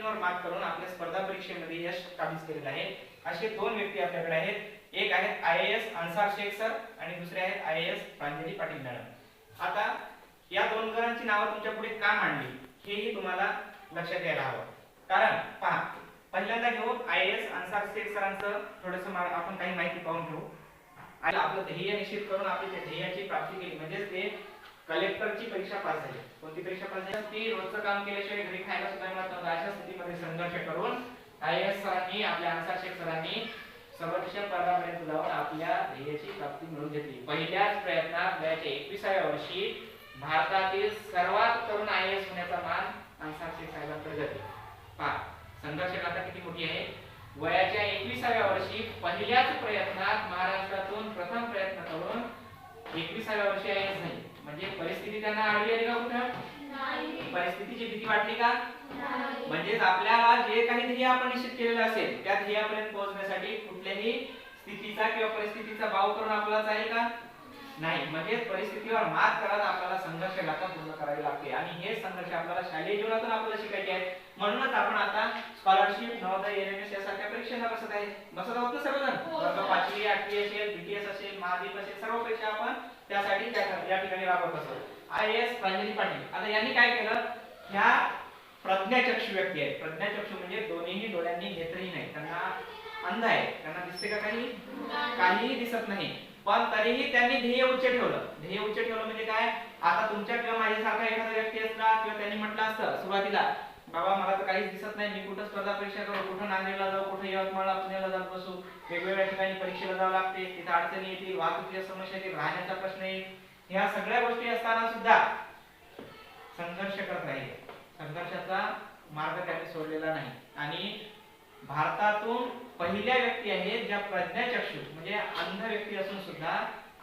अडचणींवर मात करून आपल्या स्पर्धा परीक्षेमध्ये यश काबीज केलेलं आहे. असे दोन व्यक्ती आपल्याकडे आहेत. एक आहेत IAS अन्सार शेख सर आणि दुसरे आहेत IAS प्रांजली पाटील मॅडम. आता या दोन जणांची नावं तुमच्या पुढे का मांडली हेही तुम्हाला लक्षात यायला हवं. कारण पहा, पहिल्यांदा घेऊ IAS अन्सार शेख सरांचं थोडंसं आपण काही माहिती पाहून घेऊ. आणि आपलं ध्येय निश्चित करून आपल्या त्या ध्येयाची प्राप्ती केली म्हणजे ते कलेक्टरची परीक्षा पास झाली. कोणती परीक्षा पास झाली? ती रोजचं काम केल्याशिवाय घरी खायला सुद्धा मिळत नव्हतं. अशा स्थितीमध्ये संघर्ष करून IAS सरांनी आपल्या अन्सार शेख सरांनी सर्वोच्च पदापर्यंत जाऊन आपल्या ध्येयाची प्राप्ती मिळवून घेतली. पहिल्याच प्रयत्नात वयाच्या 21व्या वर्षी भारतातील सर्वात तरुण IAS होण्याचा मान अन्सार शेख साहेबांकडे जातो. पहा, संघर्ष गाथा किती मोठी आहे. वयाच्या 21व्या वर्षी पहिल्याच प्रयत्नात महाराष्ट्रातून प्रथम प्रयत्न करून 21व्या वर्षी IAS झाले. म्हणजे परिस्थिती त्यांना आडवी आली का कुठं? नाही. परिस्थितीची भीती वाटली का? नाही. म्हणजेच आपल्याला जे काही ध्येय आपण निश्चित केलेलं असेल त्या ध्येयापर्यंत पोहोचण्यासाठी कुठल्याही स्थितीचा किंवा परिस्थितीचा भाव करून आपल्याला चालेल का? नाही. म्हणजे परिस्थितीवर मात करत आपल्याला संघर्ष गाथा पूर्ण करावी लागते आणि हे संघर्ष आपल्याला शालेय जीवनातून आपल्याला शिकायचे आहेत. म्हणूनच आपण आता स्कॉलरशिप, नवोदय, LMS यासारख्या परीक्षांना बसत आहे. बसत आहोत ना सर्वजण? वर्ग 5वी, 8वी असेल, BTS असेल, महादीप असेल, सर्व परीक्षा आपण त्यासाठी या ठिकाणी राबवत असतो. IAS प्रांजली पाटील आता यांनी काय केलं? ह्या प्रज्ञाचक्षु व्यक्ती आहेत. प्रज्ञाचक्षु म्हणजे दोन्ही डोळ्यांनी नेत्रही नाही, त्यांना अंध आहे, त्यांना दिसते का काहीही दिसत नाही. पण तरीही त्यांनी ध्येय उच्च ठेवलं. ध्येय उच्च ठेवलं म्हणजे काय? आता तुमच्या किंवा माझ्यासारखा एखादा व्यक्ती असला किंवा त्यांनी म्हटलं असतं सुरुवातीला, बाबा मला तर काहीच दिसत नाही, मी कुठं स्पर्धा परीक्षा करू, कुठं नांदेडला जाऊ, कुठं यवतमाळला, पुण्याला जात बसू, वेगवेगळ्या ठिकाणी परीक्षेला जावं लागते, तिथे अडचणी येतील, वाहतुकीच्या समस्या येतील, राहण्याचा प्रश्न येईल. ह्या सगळ्या गोष्टी असताना सुद्धा संघर्ष करत राहिले. संघर्षाचा मार्ग त्यांनी सोडलेला नाही आणि भारतातून पहिल्या व्यक्ती आहेत ज्या प्रज्ञाचक्षु म्हणजे अंध व्यक्ती असून सुद्धा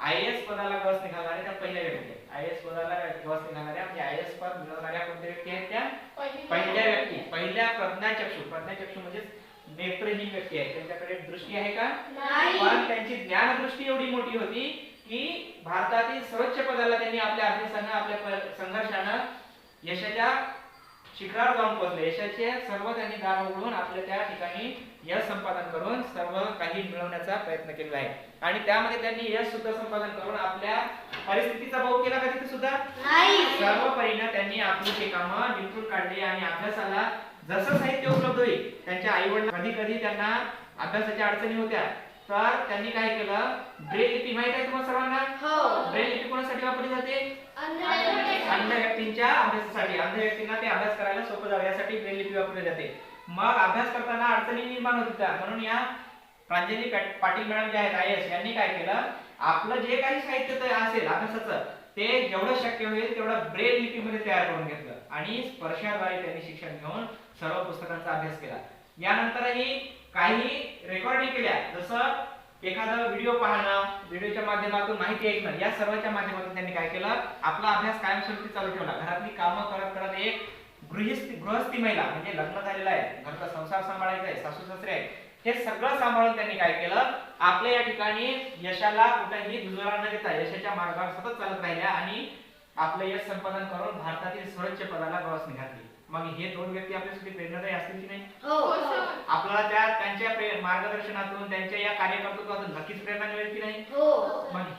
IAS पदाला गवस निघालणाऱ्या त्या पहिल्या व्यक्ती आहेत. IAS पदाला गवस निघालणाऱ्या म्हणजे IAS पद मिळवणाऱ्या कोणत्या व्यक्ती आहेत? त्या पहिल्या व्यक्ती, पहिल्या प्रज्ञाचक्षु. प्रज्ञाचक्षु म्हणजे नेत्रहीन व्यक्ती आहेत. त्यांच्याकडे दृष्टी आहे का? नाही. पण त्यांची ज्ञानदृष्टी एवढी मोठी होती की भारतातील सर्वोच्च पदाला त्यांनी आपल्या अभ्यासानं, आपल्या संघर्षानं यशाच्या शिखरावर जाऊन पोहोचले. यशाचे सर्व त्यांनी दार उघडून आपल्या त्या ठिकाणी यश संपादन करून सर्व काही मिळवण्याचा प्रयत्न केलेला आहे आणि त्यामध्ये त्यांनी यश सुद्धा संपादन करून आपल्या परिस्थितीचा भाव केला का तिथे सुद्धा? नाही. सर्व परीने त्यांनी आपली हे कामं निपटून काढली आणि अभ्यासाला जसं साहित्य उपलब्ध होईल, त्यांच्या आई-वडील कधी कधी त्यांना अभ्यासाच्या अडचणी होत्या तर त्यांनी काय केलं? ब्रेल लिपी माहित आहे तुम्हाला सर्वांना? हो. ब्रेल लिपी कोणासाठी वापरली जाते? अंध व्यक्तींच्या अभ्यासासाठी. अंध व्यक्तींना ते अभ्यास करायला सोपं जावं यासाठी ब्रेल लिपी वापरली जाते. मग अभ्यास करताना अडचणी निर्माण होत होत्या म्हणून या प्रांजली पाटील मॅडम जे आहेत IAS यांनी काय केलं? आपलं जे काही साहित्य असेल अभ्यासाचं ते जेवढं शक्य होईल तेवढं ब्रेल लिपीमध्ये तयार करून घेतलं आणि स्पर्शाद्वारे त्यांनी शिक्षण घेऊन सर्व पुस्तकांचा अभ्यास केला. यानंतरही काही रेकॉर्डिंग केल्या, जसं एखादा व्हिडिओ पाहणं, व्हिडिओच्या माध्यमातून माहिती ऐकणं, या सर्वांच्या माध्यमातून त्यांनी काय केलं? आपला अभ्यास कायमस्वरूपी चालू ठेवला. घरातली कामं करत करत एक गृहस्थी महिला म्हणजे लग्न झालेलं आहे, घरचा संसार सांभाळायचा आहे, सासू सासरे आहेत, हे सगळं सांभाळून त्यांनी काय केलं? आपल्या या ठिकाणी यशाला कुठेही दुजोरा न देता यशाच्या मार्गावर सतत चालत राहिल्या आणि आपलं यश संपादन करून भारतातील सर्वोच्च पदाला गवसणी घातली. मग हे दोन व्यक्ती आपल्यासाठी प्रेरणादायी असतील की नाही? आपल्याला त्यांच्या मार्गदर्शनातून, त्यांच्या या कार्यकर्तृत्वातून नक्कीच प्रेरणा मिळेल की नाही? मग